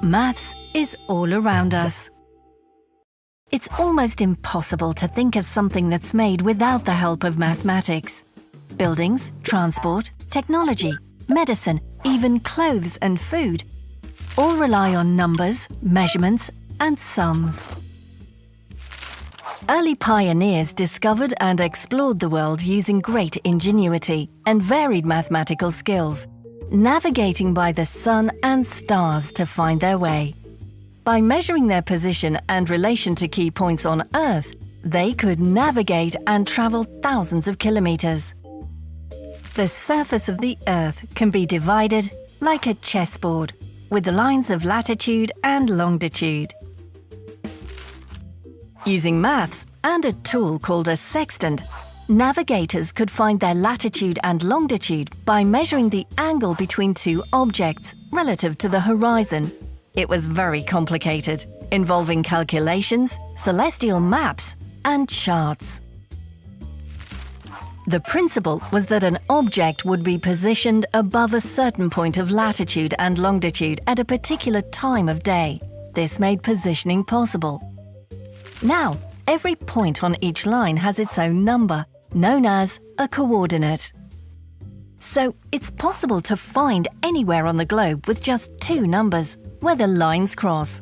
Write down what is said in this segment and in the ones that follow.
Maths is all around us. It's almost impossible to think of something that's made without the help of mathematics. Buildings, transport, technology, medicine, even clothes and food all rely on numbers, measurements, and sums. Early pioneers discovered and explored the world using great ingenuity and varied mathematical skills, navigating by the sun and stars to find their way. By measuring their position and relation to key points on Earth, they could navigate and travel thousands of kilometers. The surface of the Earth can be divided like a chessboard, with the lines of latitude and longitude. Using maths and a tool called a sextant, navigators could find their latitude and longitude by measuring the angle between two objects relative to the horizon. It was very complicated, involving calculations, celestial maps, and charts. The principle was that an object would be positioned above a certain point of latitude and longitude at a particular time of day. This made positioning possible. Now, every point on each line has its own number, known as a coordinate. So it's possible to find anywhere on the globe with just two numbers, where the lines cross.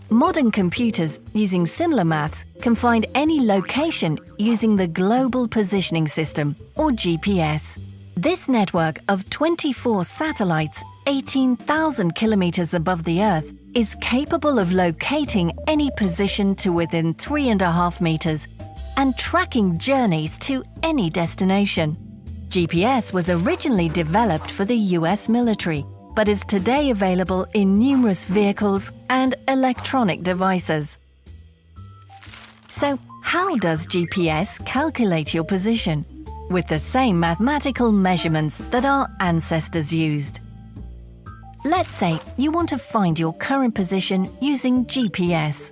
Modern computers using similar maths can find any location using the Global Positioning System, or GPS. This network of 24 satellites, 18,000 kilometers above the Earth, is capable of locating any position to within 3.5 meters and tracking journeys to any destination. GPS was originally developed for the US military, but is today available in numerous vehicles and electronic devices. So, how does GPS calculate your position? With the same mathematical measurements that our ancestors used. Let's say you want to find your current position using GPS.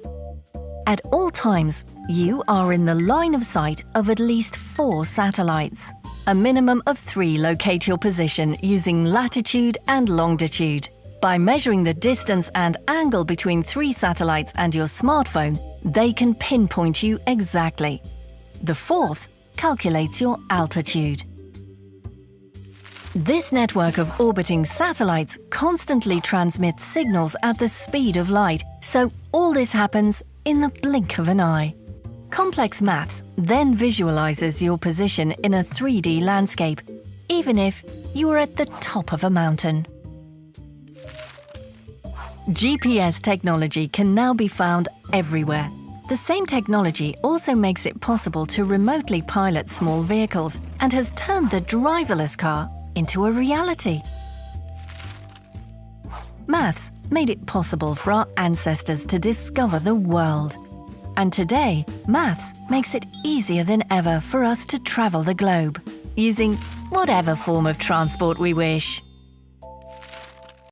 At all times, you are in the line of sight of at least 4 satellites. A minimum of 3 locate your position using latitude and longitude. By measuring the distance and angle between 3 satellites and your smartphone, they can pinpoint you exactly. The 4th calculates your altitude. This network of orbiting satellites constantly transmits signals at the speed of light, so all this happens in the blink of an eye. Complex maths then visualizes your position in a 3D landscape, even if you are at the top of a mountain. GPS technology can now be found everywhere. The same technology also makes it possible to remotely pilot small vehicles and has turned the driverless car into a reality. Maths made it possible for our ancestors to discover the world. And today, maths makes it easier than ever for us to travel the globe, using whatever form of transport we wish.